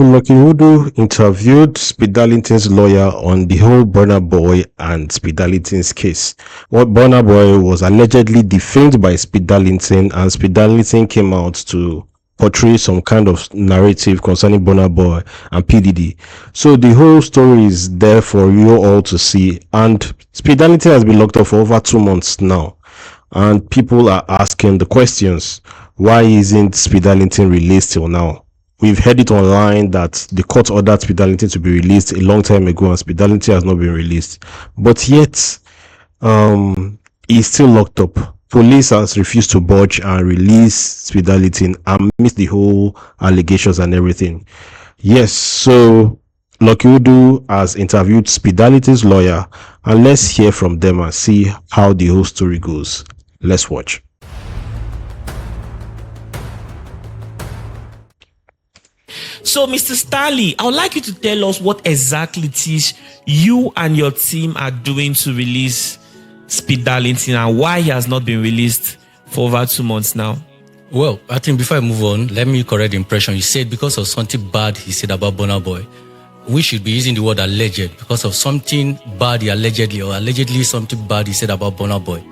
Lucky Hoodoo interviewed Speed Darlington's lawyer on the whole Burnaboy and Speed Darlington's case. What Burnaboy was allegedly defamed by Speed Darlington, and Speed Darlington came out to portray some kind of narrative concerning Burnaboy and PDD. So the whole story is there for you all to see. And Speed Darlington has been locked up for over 2 months now. And people are asking the questions. Why isn't Speed Darlington released till now? We've heard it online that the court ordered Speed Darlington to be released a long time ago, and Speed Darlington has not been released. But yet, he's still locked up. Police has refused to budge and release Speed Darlington amidst the whole allegations and everything. Yes, so Lucky Udu has interviewed Speed Darlington's lawyer, and let's hear from them and see how the whole story goes. Let's watch. So, Mr. Stanley, I would like you to tell us what exactly it is you and your team are doing to release Speed Darlington and why he has not been released for over 2 months now. Well, I think before I move on, let me correct the impression. You said because of something bad he said about Burnaboy. We should be using the word alleged because of something bad he allegedly something bad he said about Burnaboy.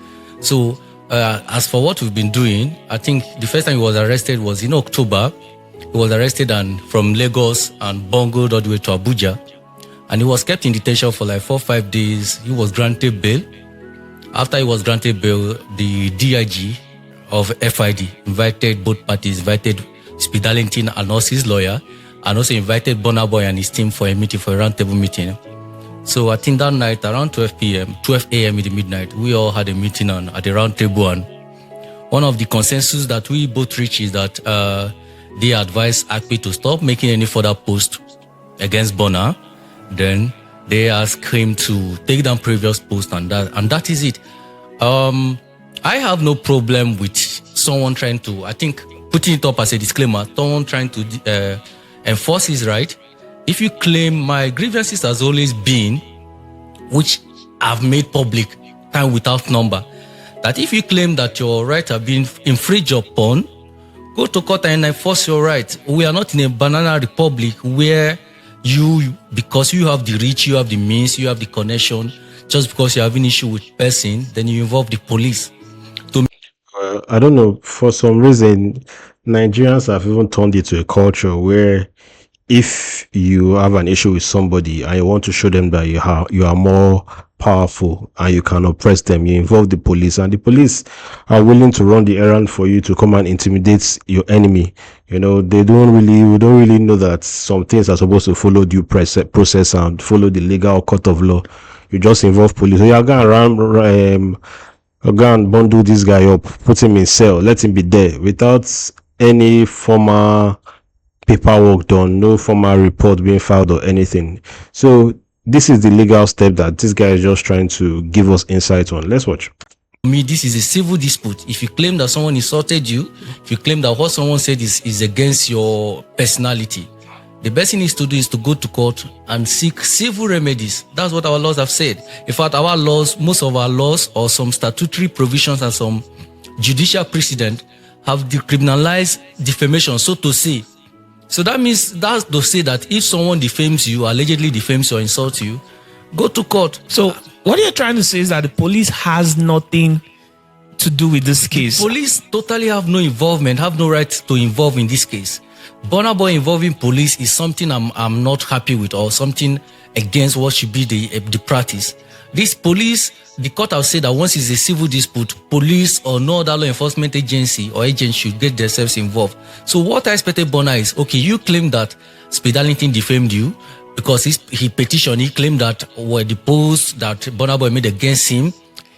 So, as for what we've been doing, I think the first time he was arrested was in October. He was arrested and from Lagos and bungled all the way to Abuja. And he was kept in detention for like 4 or 5 days. He was granted bail. After he was granted bail, the DIG of FID invited both parties, invited Speed Darlington and also his lawyer, and also invited Burnaboy and his team for a meeting, for a roundtable meeting. So I think that night, around 12 a.m. in the midnight, we all had a meeting at the roundtable. And one of the consensus that we both reached is that they advised ACPI to stop making any further post against Burna. Then they asked him to take down previous posts, and that is it. I have no problem with someone trying to, I think, putting it up as a disclaimer, someone trying to enforce his right. If you claim my grievances has always been, which I've made public time without number, that if you claim that your right have been infringed upon, go to court and enforce your right. We are not in a banana republic where because you have the reach, you have the means, you have the connection, just because you have an issue with person, then you involve the police. I don't know, for some reason, Nigerians have even turned it to a culture where if you have an issue with somebody and you want to show them that you are more powerful and you can oppress them, you involve the police, and the police are willing to run the errand for you to come and intimidate your enemy. You know, we don't really know that some things are supposed to follow due process and follow the legal court of law. You just involve police. So you're going to bundle this guy up, put him in cell, let him be there without any formal paperwork done, no formal report being filed or anything. So this is the legal step that this guy is just trying to give us insight on. Let's watch. Me, this is a civil dispute. If you claim that someone insulted you, if you claim that what someone said is against your personality, the best thing is to do is to go to court and seek civil remedies. That's what our laws have said. In fact, our laws, most of our laws or some statutory provisions and some judicial precedent have decriminalized defamation, so to say. So that means that's to say that if someone defames you, allegedly defames you or insults you, go to court. So what you're trying to say is that the police has nothing to do with this case. Police totally have no involvement, have no right to involve in this case. Burnaboy involving police is something I'm not happy with, or something against what should be the practice. This police, the court has said that once it's a civil dispute, police or no other law enforcement agency or agent should get themselves involved. So what I expected Burna is, okay, you claim that Speed Darlington defamed you because he petitioned, he claimed that the post that Burnaboy made against him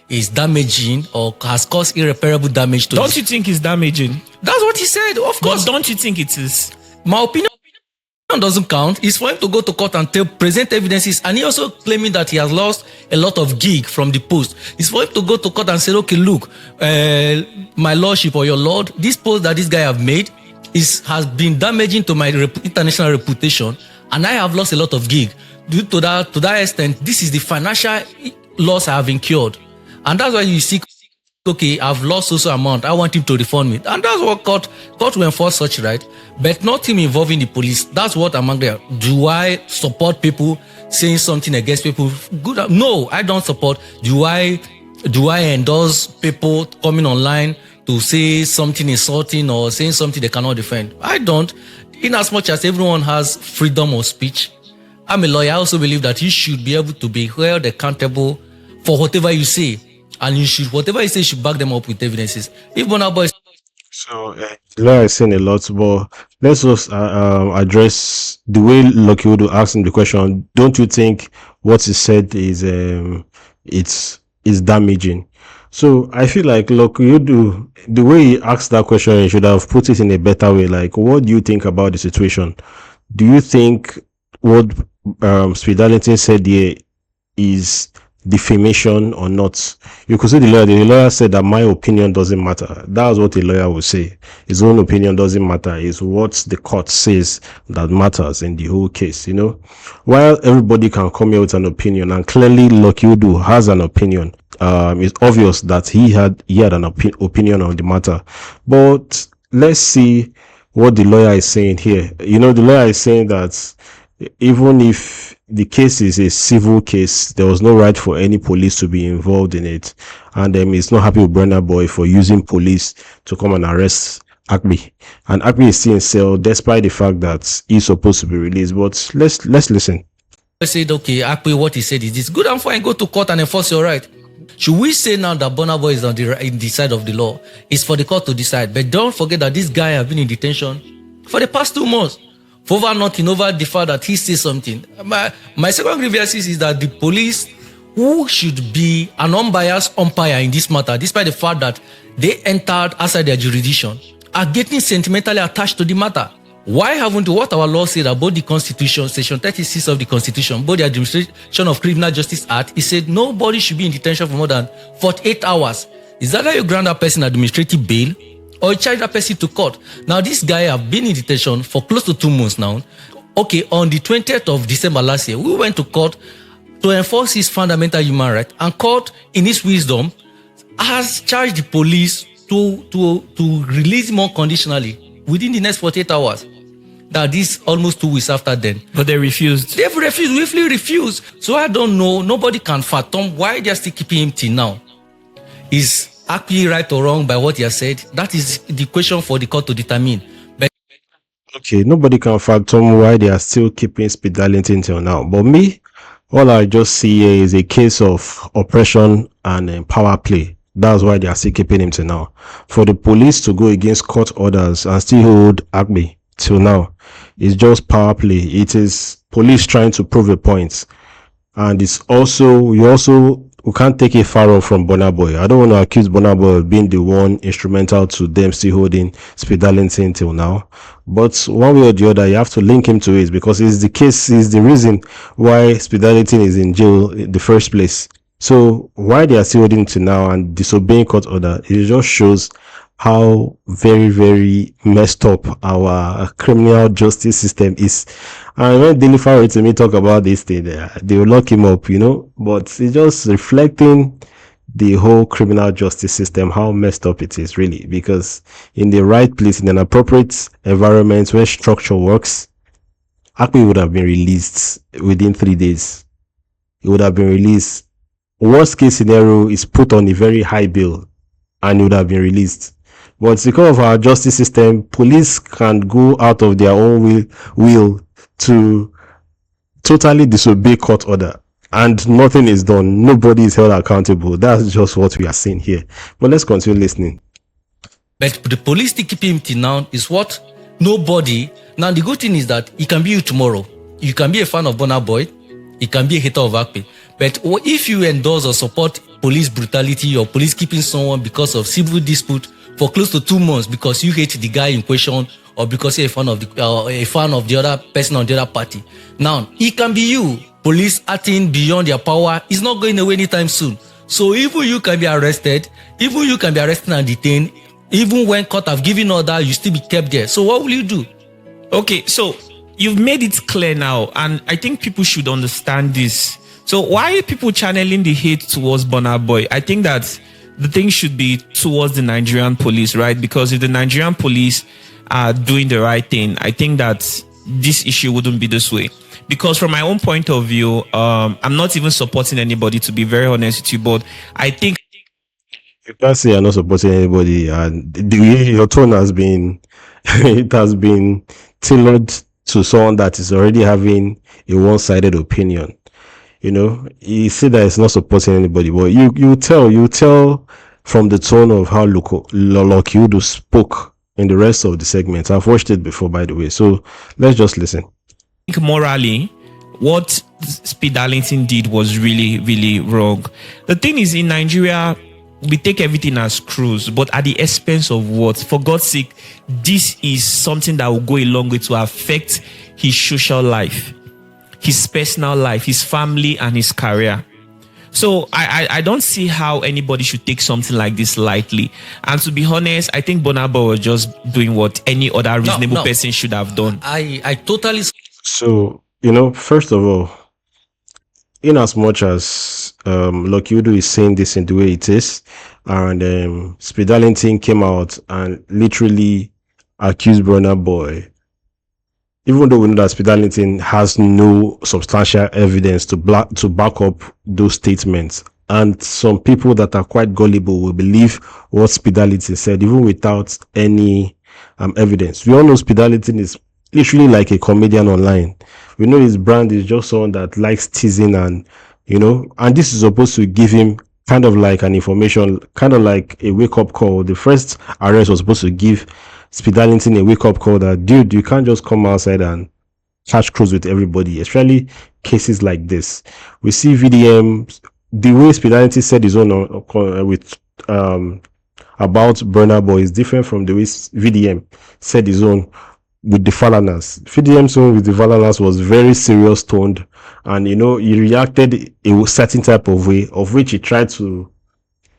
is damaging or has caused irreparable damage to Don't you think it's damaging? That's what he said, of course. But don't you think it is? My opinion doesn't count. It's for him to go to court and present evidences, and he also claiming that he has lost a lot of gig from the post. It's for him to go to court and say, okay, look, my lordship or your lord, this post that this guy have made has been damaging to my international reputation, and I have lost a lot of gig. Due to that extent, this is the financial loss I have incurred, and that's why you see okay, I've lost so amount. I want him to refund me. And that's what court will enforce such right. But not him involving the police. That's what I'm angry at. Do I support people saying something against people? Good. No, I don't support. Do I endorse people coming online to say something insulting or saying something they cannot defend? I don't. In as much as everyone has freedom of speech, I'm a lawyer. I also believe that you should be able to be held accountable for whatever you say. And whatever you say, you should back them up with evidences. If Burnaboy So, Lawyer is saying a lot, but let's just address the way Lucky Wood asked him the question. Don't you think what he said is it's damaging? So I feel like Lucky Wood, the way he asked that question, he should have put it in a better way. Like, what do you think about the situation? Do you think what Speed Darlington said here is defamation or not? You could say the lawyer said that my opinion doesn't matter. That's what a lawyer would say. His own opinion doesn't matter. It's what the court says that matters in the whole case, you know. While everybody can come here with an opinion, and clearly Lucky Udu has an opinion, it's obvious that he had an opinion on the matter. But let's see what the lawyer is saying here. You know, the lawyer is saying that even if the case is a civil case, there was no right for any police to be involved in it, and he's not happy with Burnaboy for using police to come and arrest Akpi, and Akpi is still in cell despite the fact that he's supposed to be released. But let's listen. I said, okay, Akpi, what he said is this. Good and fine, go to court and enforce your right. Should we say now that Burnaboy is on the side of the law? It's for the court to decide. But don't forget that this guy has been in detention for the past 2 months. For over nothing, over the fact that he says something. My second grievance is that the police, who should be an unbiased umpire in this matter, despite the fact that they entered outside their jurisdiction, are getting sentimentally attached to the matter. Why haven't what our law said about the Constitution, Section 36 of the Constitution, about the Administration of Criminal Justice Act? It said nobody should be in detention for more than 48 hours. Is that how you grant that person administrative bail? Or charge that person to court? Now, this guy have been in detention for close to 2 months now. Okay, on the 20th of December last year, we went to court to enforce his fundamental human right, and court, in its wisdom, has charged the police to release him unconditionally within the next 48 hours. Now, this almost 2 weeks after then. But they refused. They've refused, willfully refused. So I don't know, nobody can fathom why they're still keeping him till now. Is Akpi right or wrong by what he has said? That is the question for the court to determine. But okay, nobody can fathom why they are still keeping Speed Darlington till now. But me, all I just see here is a case of oppression and power play. That's why they are still keeping him till now. For the police to go against court orders and still hold Akpi till now, it's just power play. It is police trying to prove a point. And it's also, we can't take it far off from Burnaboy. I don't want to accuse Burnaboy of being the one instrumental to them still holding Speed Darlington till now. But one way or the other, you have to link him to it, because it's the case, is the reason why Speed Darlington is in jail in the first place. So why they are still holding him till now and disobeying court order, it just shows how very, very messed up our criminal justice system is. And when Deliver to me talk about this thing, they will lock him up, you know. But it's just reflecting the whole criminal justice system, how messed up it is, really. Because in the right place, in an appropriate environment where structure works, Akpi would have been released within 3 days. He would have been released. Worst case scenario is put on a very high bail and he would have been released. But because of our justice system, police can go out of their own will to totally disobey court order, and nothing is done. Nobody is held accountable. That's just what we are seeing here. But let's continue listening. But the police still keep him till now is what nobody. Now the good thing is that he can be you tomorrow. You can be a fan of Burnaboy. You can be a hater of Akpi. But if you endorse or support police brutality or police keeping someone because of civil dispute for close to 2 months because you hate the guy in question, or because you're a fan of the other person on the other party. Now, it can be you. Police acting beyond their power is not going away anytime soon. So even you can be arrested, and detained, even when court have given order, you still be kept there. So what will you do? Okay, so you've made it clear now, and I think people should understand this. So why are people channeling the hate towards Burnaboy? I think that the thing should be towards the Nigerian police, right? Because if the Nigerian police are doing the right thing, I think that this issue wouldn't be this way. Because from my own point of view, I'm not even supporting anybody, to be very honest with you, but I think You can't say you're not supporting anybody, and the way your tone has been, it has been tailored to someone that is already having a one-sided opinion. You say that it's not supporting anybody, but you tell from the tone of how Lokiudu spoke in the rest of the segments. I've watched it before, by the way, so let's just listen. morally, what Speed Darlington did was really, really wrong. The thing is, in Nigeria, we take everything as cruise, but at the expense of what? For God's sake, this is something that will go a long way to affect his social life, his personal life, his family, and his career. So I don't see how anybody should take something like this lightly. And to be honest, I think Burnaboy was just doing what any other reasonable person should have done. I totally. So, first of all, in as much as Lucky Udo is saying this in the way it is, and Speed Darlington came out and literally accused Burnaboy, even though we know that Speed Darlington has no substantial evidence to back up those statements, and some people that are quite gullible will believe what Speed Darlington said even without any evidence. We all know Speed Darlington is literally like a comedian online. We know his brand is just someone that likes teasing, and and this is supposed to give him kind of like an information, kind of like a wake-up call. The first arrest was supposed to give Speed Darlington a wake-up call that, dude, you can't just come outside and catch cruise with everybody, especially cases like this. We see VDM, the way Speed Darlington said his own with about Burnaboy is different from the way VDM said his own with the Falanas. VDM's own with the Falanas was very serious toned, and he reacted a certain type of way, of which he tried to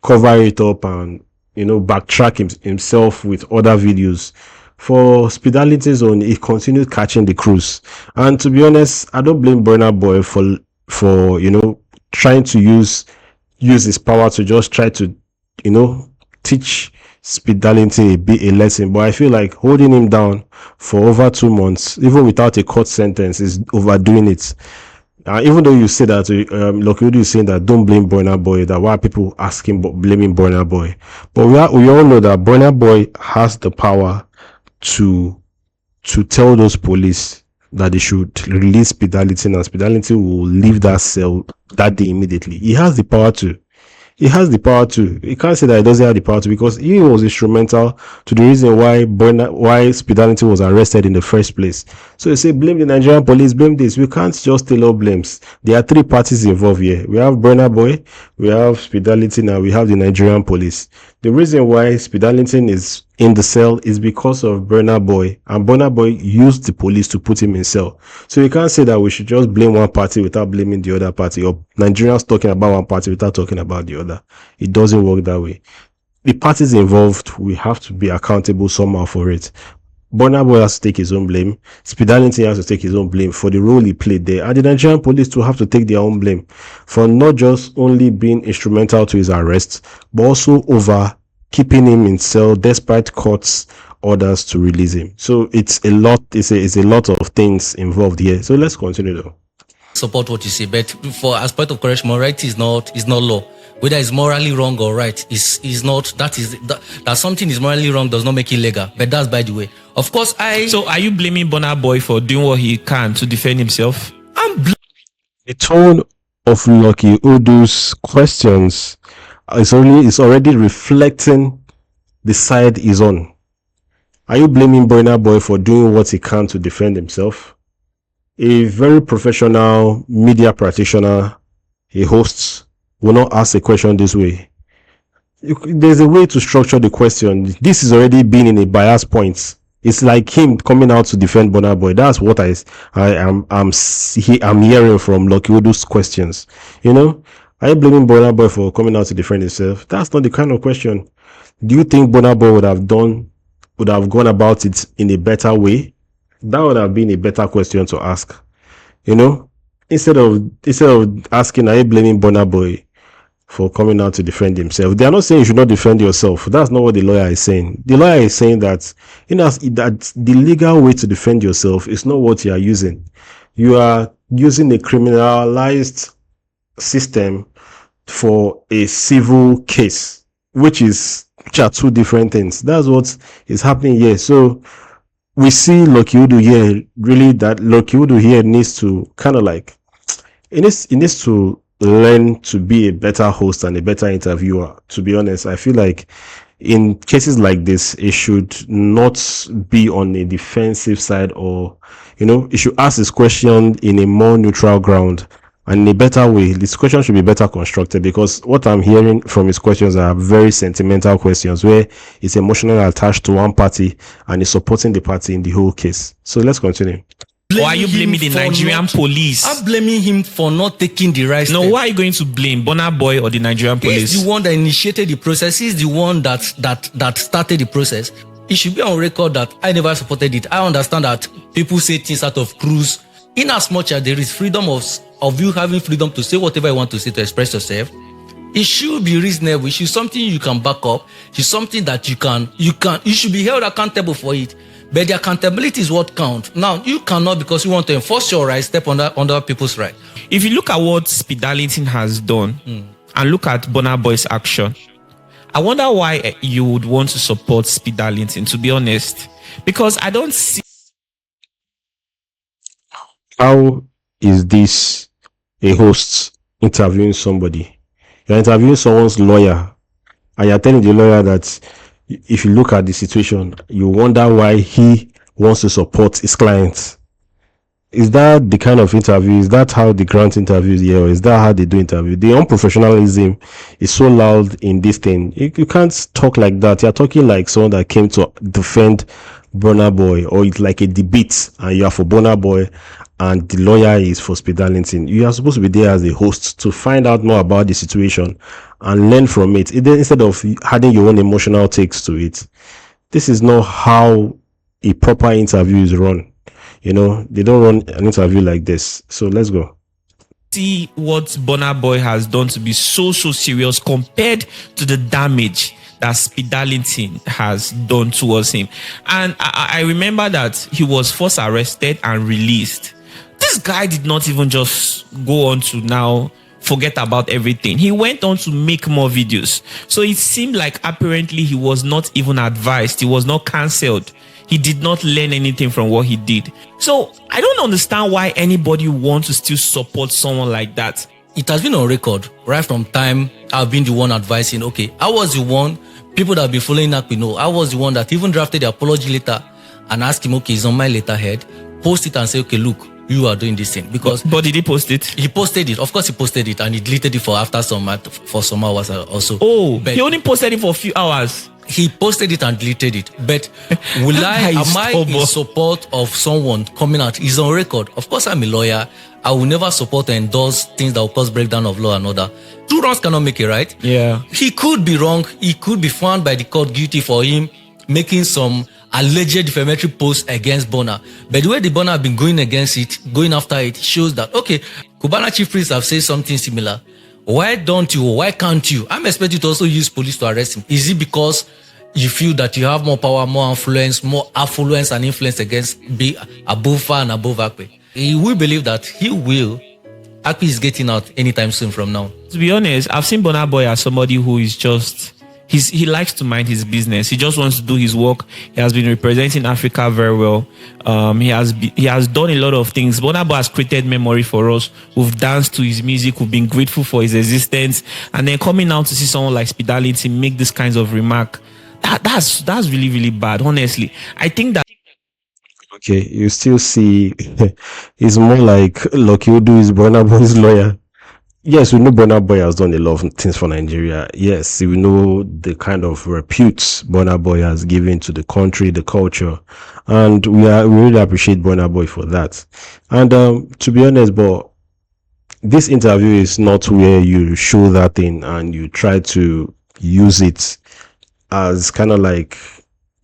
cover it up and backtrack himself with other videos. For Speed Darlington's own, he continued catching the cruise. And to be honest, I don't blame Burnaboy for trying to use his power to just try to teach Speed Darlington a lesson. But I feel like holding him down for over 2 months, even without a court sentence, is overdoing it. Even though you say that, Lucky is saying that don't blame Burnaboy, that why are people asking blaming Burnaboy? But we all know that Burnaboy has the power to tell those police that they should release Speed Darlington, and Speed Darlington will leave that cell that day immediately. He has the power to. He has the power to. You can't say that he doesn't have the power to, because he was instrumental to the reason why Speed Darlington was arrested in the first place. So you say blame the Nigerian police, blame this. We can't just tell all blames. There are 3 parties involved here. We have Burnaboy, we have Speed Darlington, and we have the Nigerian police. The reason why Speed Darlington is in the cell is because of Burnaboy, and Burnaboy used the police to put him in cell. So you can't say that we should just blame one party without blaming the other party, or Nigerians talking about one party without talking about the other. It doesn't work that way. The parties involved, we have to be accountable somehow for it. Burnaboy has to take his own blame. Speed Darlington has to take his own blame for the role he played there, and the Nigerian police to have to take their own blame for not just only being instrumental to his arrest, but also over keeping him in cell despite court's orders to release him. So it's a lot. It's a lot of things involved here. So let's continue though. Support what you say, but for as part of correction, morality is not law. Whether it's morally wrong or right is not. That something is morally wrong does not make it legal. But that's by the way. Of course, So are you blaming Burnaboy for doing what he can to defend himself? The tone of Lucky Udu's questions is already reflecting the side he's on. Are you blaming Burnaboy for doing what he can to defend himself? A very professional media practitioner, a host, will not ask a question this way. There's a way to structure the question. This is already being in a bias point. It's like him coming out to defend Burnaboy. That's what I'm hearing from Lucky Udu's questions. Are you blaming Burnaboy for coming out to defend himself? That's not the kind of question. Do you think Burnaboy would have gone about it in a better way? That would have been a better question to ask. Instead of asking, are you blaming Burnaboy for coming out to defend himself. They are not saying you should not defend yourself. That's not what the lawyer is saying. The lawyer is saying that that the legal way to defend yourself is not what you are using. You are using a criminalized system for a civil case, which are two different things. That's what is happening here. So we see Lucky Udu here, really, that Lucky Udu here needs to kind of like, it needs to learn to be a better host and a better interviewer. To be honest, I feel like in cases like this, it should not be on a defensive side, or it should ask this question in a more neutral ground and in a better way. This question should be better constructed, because what I'm hearing from his questions are very sentimental questions where it's emotionally attached to one party and is supporting the party in the whole case. So let's continue. Why are you blaming the Nigerian police? I'm blaming him for not taking the right No, step. why are you going to blame Burnaboy or the Nigerian police? He's the one that initiated the process. He's the one that started the process. It should be on record that I never supported it. I understand that people say things out of cruise. In as much as there is freedom of you having freedom to say whatever you want to say, to express yourself, it should be reasonable. It should be something you can back up. It should be something that you should be held accountable for it. But the accountability is what counts. Now, you cannot, because you want to enforce your rights, step under people's rights. If you look at what Speed Darlington has done and look at Burnaboy's action, I wonder why you would want to support Speed Darlington, to be honest. Because I don't see... How is this a host interviewing somebody? You're interviewing someone's lawyer, and you're telling the lawyer that if you look at the situation, you wonder why he wants to support his clients. Is that the kind of interview? Is that how the grant interviews here? Or is that how they do interview? The unprofessionalism is so loud in this thing. You can't talk like that. You're talking like someone that came to defend Burnaboy, or it's like a debate and you are for Burnaboy and the lawyer is for Speed Darlington. You are supposed to be there as a host to find out more about the situation and learn from it, instead of adding your own emotional takes to it. This is not how a proper interview is run. They don't run an interview like this. So let's go. See what Burnaboy has done to be so serious compared to the damage that Speed Darlington has done towards him. And I remember that he was first arrested and released. This guy did not even just go on to now forget about everything. He went on to make more videos. So it seemed like apparently he was not even advised. He was not cancelled. He did not learn anything from what he did. So I don't understand why anybody wants to still support someone like that. It has been on record right from time I've been the one advising. Okay, I was the one, people that have been following up, I was the one that even drafted the apology letter and asked him, okay, it's on my letterhead, post it and say, okay, look, you are doing this thing. Because but did he post it? He posted it. Of course he posted it, and he deleted it for some hours also. Oh, but he only posted it for a few hours. He posted it and deleted it. But am I in support of someone coming out? It's on record. Of course, I'm a lawyer. I will never support or endorse things that will cause breakdown of law and order. Two wrongs cannot make it right. Yeah. He could be wrong. He could be found by the court guilty for him making some alleged defamatory posts against Burna. But the way the Burna have been going after it, shows that, okay, Cubana chief priests have said something similar. Why can't you? I'm expecting to also use police to arrest him. Is it because you feel that you have more power, more affluence and influence against above Fa and above Akpe? He will believe that Akpe is getting out anytime soon from now. To be honest, I've seen Burnaboy as somebody who is just... He likes to mind his business. He just wants to do his work. He has been representing Africa very well. He has done a lot of things. Burnaboy has created memory for us. We've danced to his music. We've been grateful for his existence. And then coming out to see someone like Speed Darlington make this kinds of remark, that's really, really bad. Honestly, I think that. Okay, you still see, it's more like Lucky Udu is Burnaboy's lawyer. Yes, we know Burnaboy has done a lot of things for Nigeria. Yes, we know the kind of repute Burnaboy has given to the country, the culture, and we really appreciate Burnaboy for that. And to be honest, but this interview is not where you show that thing and you try to use it as kind of like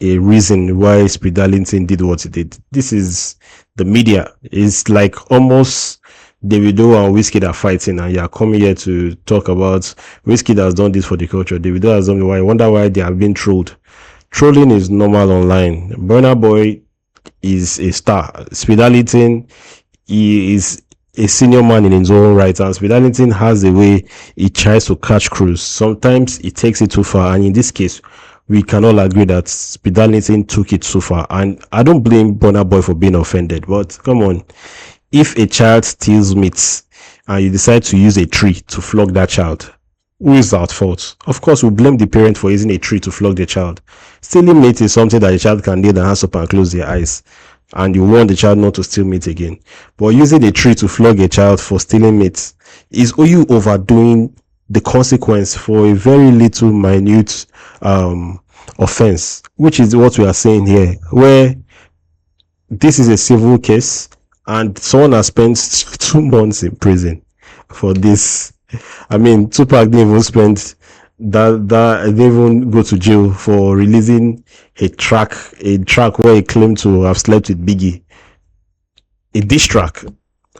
a reason why Speed Darlington did what he did. This is the media. It's like almost Davido and Whiskey are fighting, and you are coming here to talk about Whiskey has done this for the culture, Davido has done why. I wonder why they have been trolled. Trolling is normal online. Burna Boy is a star. Speed Darlington, he is a senior man in his own right, and Speed Darlington has a way he tries to catch crews. Sometimes he takes it too far, and in this case, we can all agree that Speed Darlington took it too far. And I don't blame Burna Boy for being offended, but come on, if a child steals meat and you decide to use a tree to flog that child, who is at fault? Of course, we blame the parent for using a tree to flog the child. Stealing meat is something that the child can lay their hands up and close their eyes, and you want the child not to steal meat again. But using a tree to flog a child for stealing meat is you overdoing the consequence for a very little minute offense, which is what we are saying here, where this is a civil case and someone has spent 2 months in prison for this. I mean, Tupac didn't even spend that didn't even go to jail for releasing a track where he claimed to have slept with Biggie. A diss track.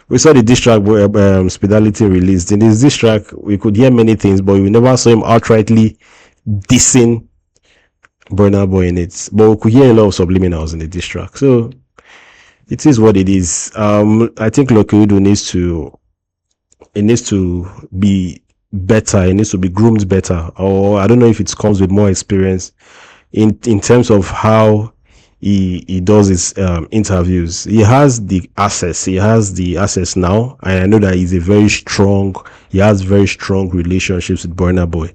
We saw the diss track where Speed Darlington released. In this diss track, we could hear many things, but we never saw him outrightly dissing Burna Boy in it. But we could hear a lot of subliminals in the diss track. So it is what it is. I think Lucky Udo needs to be better. It needs to be groomed better, or I don't know if it comes with more experience in terms of how he does his interviews. He has the access now, and I know that he has very strong relationships with Burna Boy.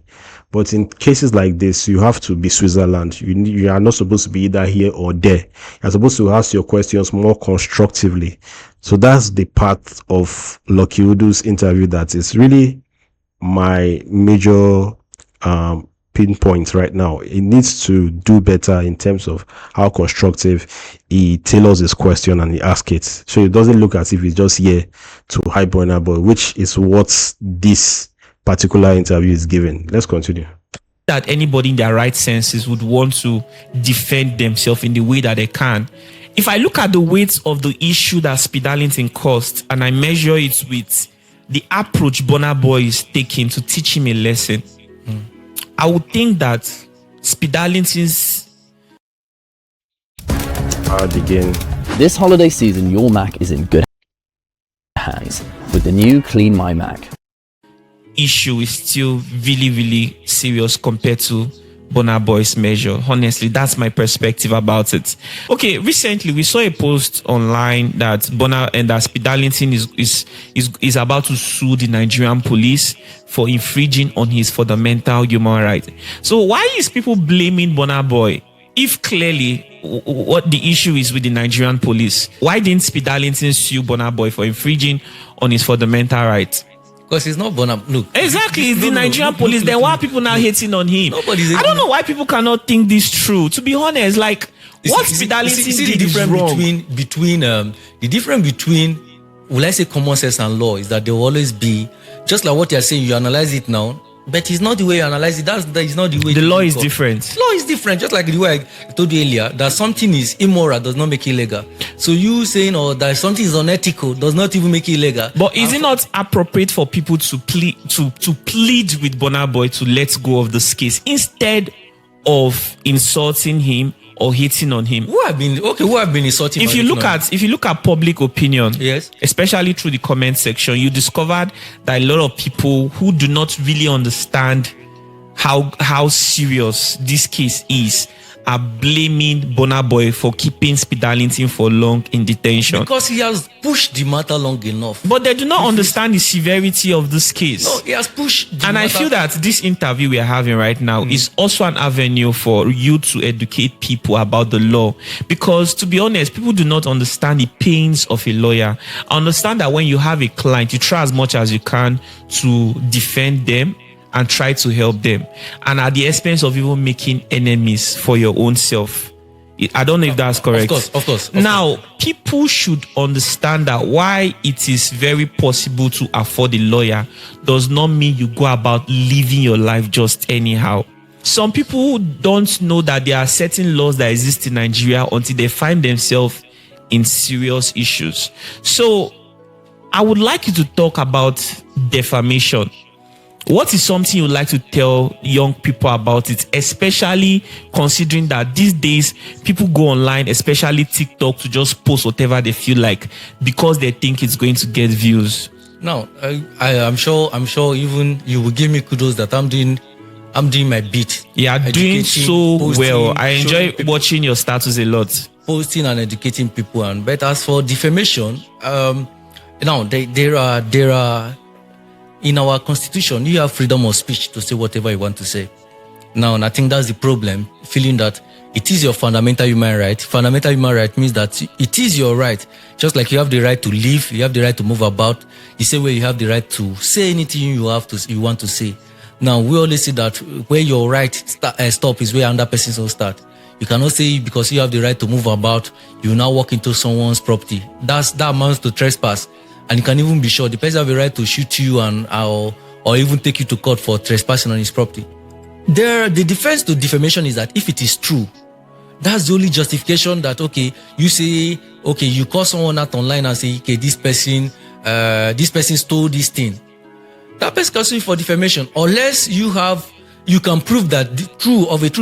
But in cases like this, you have to be Switzerland. You are not supposed to be either here or there. You're supposed to ask your questions more constructively. So that's the part of Lucky Udo's interview that is really my major pinpoint right now. It needs to do better in terms of how constructive he tailors his question and he asks it. So it doesn't look as if he's just here to hype Burna Boy, which is what this particular interview is given. Let's continue. That anybody in their right senses would want to defend themselves in the way that they can. If I look at the weight of the issue that Speed Darlington caused and I measure it with the approach Burna Boy is taking to teach him a lesson, I would think that Speed Darlington's Again. This holiday season, your Mac is in good hands with the new Clean My Mac. issue is still really, really serious compared to Burna Boy's measure. Honestly, that's my perspective about it. Okay, recently we saw a post online that Speed Darlington is about to sue the Nigerian police for infringing on his fundamental human right. So why is people blaming Burna Boy if clearly what the issue is with the Nigerian police? Why didn't Speed Darlington sue Burna Boy for infringing on his fundamental right? Because it's not Burna. Look, exactly, it's the Nigerian police. Then why are people now hating on him? I don't know why people cannot think this through. To be honest, like what Speed Darlington did is wrong. The difference between, will I say, common sense and law is that there will always be, just like what you're saying, you analyze it now, but it's not the way you analyze it. That is not the way. The law is different. Law is different, just like the way I told you earlier, that something is immoral does not make it illegal. So you saying that something is unethical does not even make it illegal. But is it not appropriate for people to plead with Burna Boy to let go of this case instead of insulting him or hating on him? Who have been insulting? If you look at public opinion, yes, especially through the comment section, you discovered that a lot of people who do not really understand how serious this case is are blaming Burna Boy for keeping Speed Darlington for long in detention. Because he has pushed the matter long enough. But they do not understand the severity of this case. No, he has pushed the And matter. I feel that this interview we are having right now is also an avenue for you to educate people about the law. Because to be honest, people do not understand the pains of a lawyer. I understand that when you have a client, you try as much as you can to defend them and try to help them, and at the expense of even making enemies for your own self. I don't know if that's correct. Of course. Now, people should understand that why it is very possible to afford a lawyer does not mean you go about living your life just anyhow. Some people don't know that there are certain laws that exist in Nigeria until they find themselves in serious issues. So, I would like you to talk about defamation. What is something you'd like to tell young people about it, especially considering that these days people go online, especially TikTok, to just post whatever they feel like because they think it's going to get views? Now, I'm sure even you will give me kudos that I'm doing my bit. Yeah, doing so well. I enjoy watching your status a lot. Posting and educating people. But as for defamation, now there are in our constitution, you have freedom of speech to say whatever you want to say. Now, and I think that's the problem, feeling that it is your fundamental human right. Fundamental human right means that it is your right. Just like you have the right to live, you have the right to move about, the same way you have the right to say anything you want to say. Now, we always say that where your right stop is where another person will start. You cannot say because you have the right to move about, you now walk into someone's property. That amounts to trespass. And you can even be sure the person have the right to shoot you or even take you to court for trespassing on his property. The defense to defamation is that if it is true, that's the only justification that, you call someone out online and say, okay, this person stole this thing. That person can sue you for defamation unless you can prove that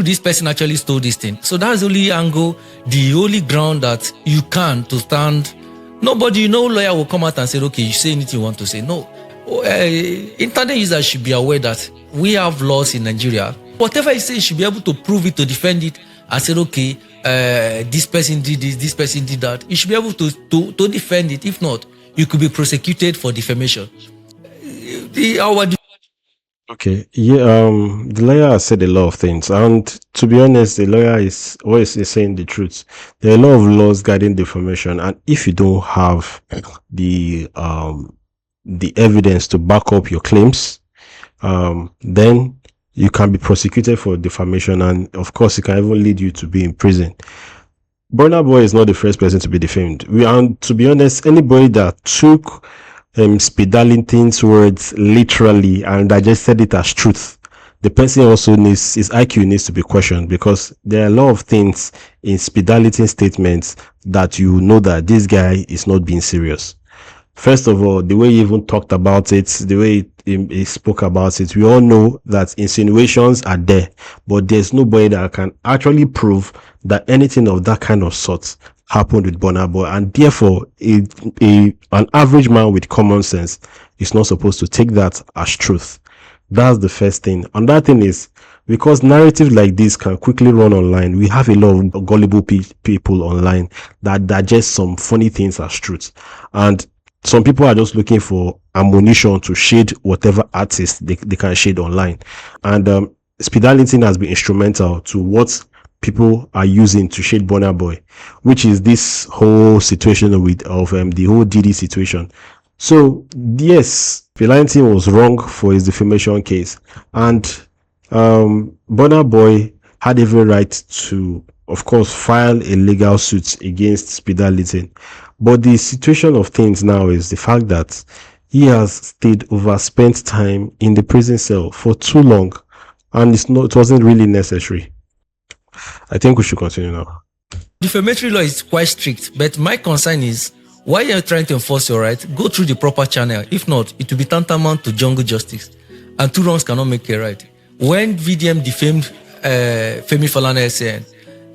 this person actually stole this thing. So that's the only angle, the only ground that you can to stand. No lawyer will come out and say, okay, you say anything you want to say. No. Internet users should be aware that we have laws in Nigeria. Whatever you say, you should be able to prove it, to defend it, and say, okay, this person did this person did that. You should be able to defend it. If not, you could be prosecuted for defamation. Okay, yeah, the lawyer has said a lot of things, and to be honest, the lawyer is always saying the truth. There are a lot of laws guiding defamation, and if you don't have the evidence to back up your claims, then you can be prosecuted for defamation, and of course, it can even lead you to be in prison. Burnaboy is not the first person to be defamed. And to be honest, anybody that took Speed Darlington's words literally and digested it as truth, the person also his IQ needs to be questioned, because there are a lot of things in Speed Darlington's statements that you know that this guy is not being serious. First of all, the way he even talked about it, the way he spoke about it, we all know that insinuations are there, but there's nobody that can actually prove that anything of that kind of sort happened with Burnaboy, and therefore an average man with common sense is not supposed to take that as truth. That's the first thing. Another thing is, because narratives like this can quickly run online, we have a lot of gullible people online that digest some funny things as truth, and some people are just looking for ammunition to shade whatever artist they can shade online. And Speed Darlington has been instrumental to what people are using to shade Burnaboy, which is this whole situation of the whole Diddy situation. So yes, Speed Darlington was wrong for his defamation case, and Burnaboy had every right to, of course, file a legal suit against Speed Darlington. But the situation of things now is the fact that he has overspent time in the prison cell for too long, and it wasn't really necessary. I think we should continue now. Defamatory law is quite strict, but my concern is, while you're trying to enforce your right, go through the proper channel. If not, it will be tantamount to jungle justice, and two wrongs cannot make a right. When VDM defamed Femi Falana SN,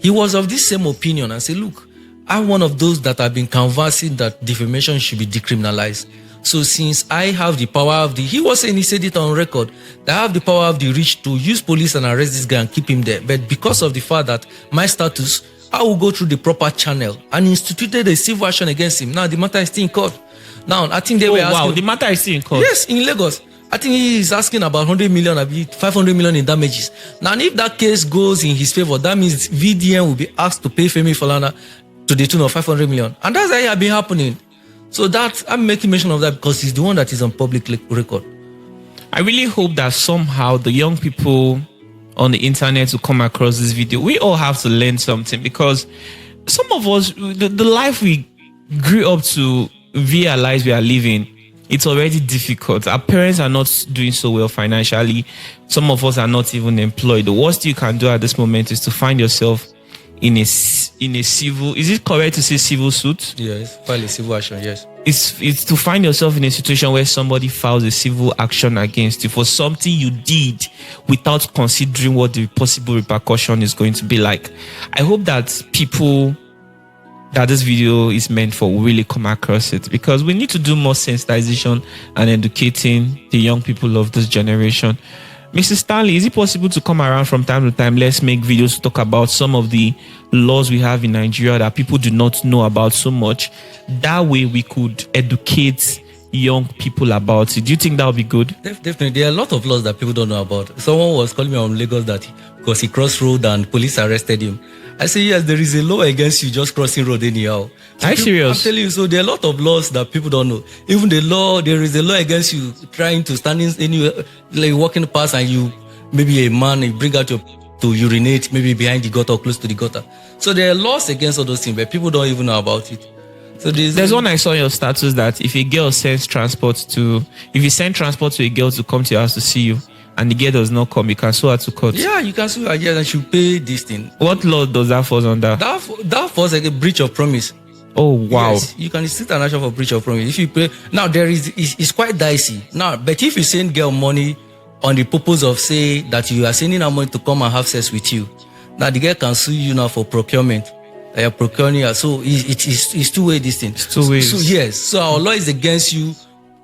he was of this same opinion and said, look, I'm one of those that have been canvassing that defamation should be decriminalized. So since I have the power he said it on record, that I have the power of the rich to use police and arrest this guy and keep him there. But because of the fact that my status, I will go through the proper channel and instituted a civil action against him. Now the matter is still in court. Now I think they were asking. Wow, the matter is still in court. Yes, in Lagos. I think he is asking about 100 million, 500 million in damages. Now, if that case goes in his favor, that means VDM will be asked to pay Femi Falana to the tune of 500 million. And that's how it has been happening. So that, I'm making mention of that because he's the one that is on public record. I really hope that somehow the young people on the internet will come across this video. We all have to learn something, because some of us, the life we grew up to realize we are living, it's already difficult. Our parents are not doing so well financially. Some of us are not even employed. The worst you can do at this moment is to find yourself in a civil, is it correct to say civil suit? Yes, file a civil action, yes. it's to find yourself in a situation where somebody files a civil action against you for something you did without considering what the possible repercussion is going to be like. I hope that people that this video is meant for will really come across it, because we need to do more sensitization and educating the young people of this generation. Mr. Stanley, is it possible to come around from time to time? Let's make videos to talk about some of the laws we have in Nigeria that people do not know about so much. That way we could educate young people about it. Do you think that would be good? Definitely. There are a lot of laws that people don't know about. Someone was calling me on Lagos that because he crossed road and police arrested him. I say, yes, there is a law against you just crossing road anyhow. Are you serious? I'm telling you, so there are a lot of laws that people don't know. Even the law, there is a law against you trying to stand in anywhere, like walking past and you, maybe a man, you bring out your to urinate, maybe behind the gutter or close to the gutter. So there are laws against all those things, but people don't even know about it. So there's one I saw in your status that if a girl sends if you send transport to a girl to come to your house to see you, and the girl does not come, you can sue her to court. Yeah, you can sue her. Yeah, and she'll pay this thing. What law does that fall under? That falls like a breach of promise. Oh wow! Yes, you can sit an action for breach of promise if you pay. Now it's quite dicey. Now, but if you send girl money on the purpose of say that you are sending her money to come and have sex with you, now the girl can sue you now for procurement. You're procuring her. So it's two-way this thing. It's two ways. So yes, so our law is against you,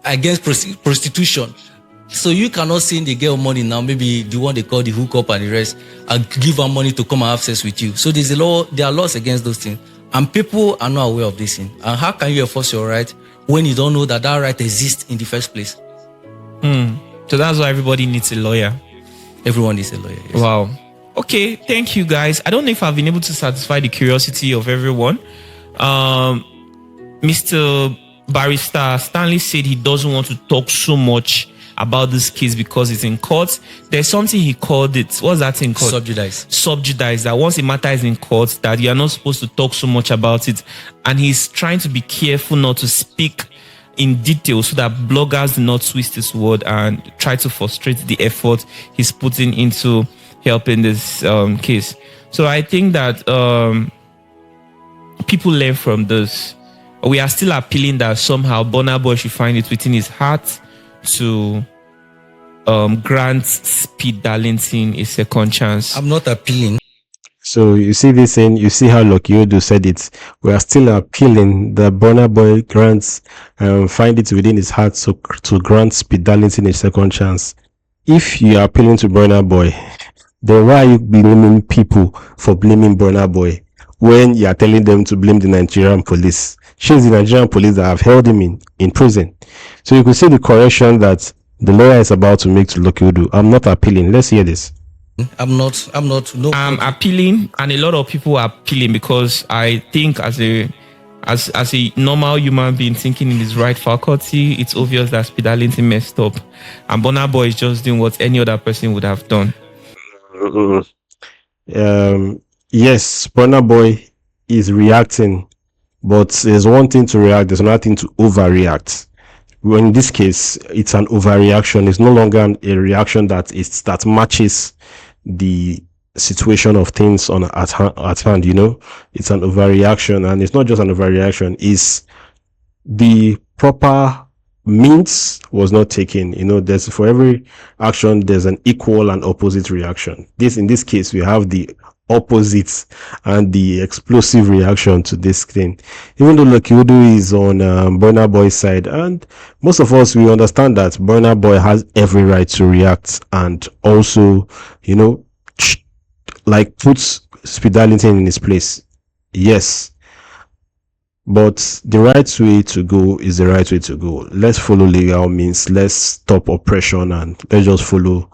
against prostitution. So you cannot send the girl money now, maybe the one they call the hookup and the rest, and give her money to come and have sex with you. So there are laws against those things. And people are not aware of this thing. And how can you enforce your right when you don't know that right exists in the first place? So that's why everybody needs a lawyer. Everyone needs a lawyer. Yes. Wow. Okay, thank you guys. I don't know if I've been able to satisfy the curiosity of everyone. Mr. Barrister Stanley said he doesn't want to talk so much about this case because it's in court. There's something he called it. What's that thing called? Subjudice. That once a matter is in court, that you are not supposed to talk so much about it. And he's trying to be careful not to speak in detail so that bloggers do not twist his word and try to frustrate the effort he's putting into helping this case. So I think that people learn from this. We are still appealing that somehow Burnaboy should find it within his heart to grant Speed Darlington a second chance. I'm not appealing. So you see this thing, you see how Lucky Odu said it. We are still appealing that Burnaboy grants find it within his heart to grant Speed Darlington a second chance. If you are appealing to Burnaboy, then why are you blaming people for blaming Burnaboy when you are telling them to blame the Nigerian police? She's the Nigerian police that have held him in prison. So you could see the correction that the lawyer is about to make to Lucky Odu. I'm not appealing. Let's hear this. I'm not. No. I'm appealing, and a lot of people are appealing because I think as a normal human being thinking in his right faculty, it's obvious that Speed Darlington messed up, and Burnaboy is just doing what any other person would have done. Yes, Burnaboy is reacting, but there's one thing to react, there's another thing to overreact. Well, in this case, it's an overreaction. It's no longer a reaction that matches the situation of things at hand. You know, it's an overreaction, and it's not just an overreaction. It's the proper means was not taken. You know, there's for every action there's an equal and opposite reaction. In this case, we have the opposite and the explosive reaction to this thing. Even though Lucky Odu is on Burnaboy's side, and most of us, we understand that Burnaboy has every right to react and also, you know, like puts Speed Darlington in his place. Yes, but the right way to go is the right way to go. Let's follow legal means. Let's stop oppression and let's just follow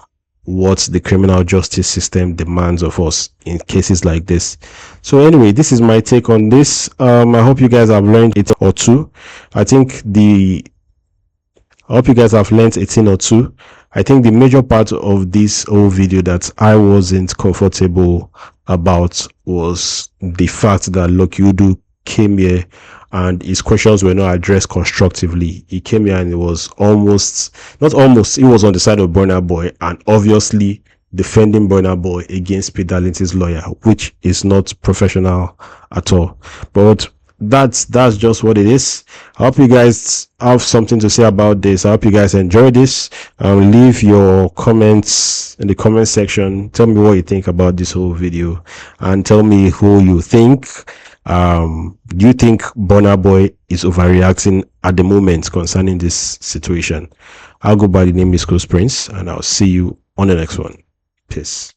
what the criminal justice system demands of us in cases like this. So anyway, this is my take on this. I hope you guys have learned it or two. I hope you guys have learned a thing or two. I think the major part of this whole video that I wasn't comfortable about was the fact that Lucky Odu came here and his questions were not addressed constructively. He came here and it was he was on the side of Burnaboy and obviously defending Burnaboy against Speed Darlington's lawyer, which is not professional at all. But that's just what it is. I hope you guys have something to say about this. I hope you guys enjoy this. Leave your comments in the comment section. Tell me what you think about this whole video, and tell me who you think. Do you think Burnaboy is overreacting at the moment concerning this situation? I'll go by the name Miss Close Prince, and I'll see you on the next one. Peace.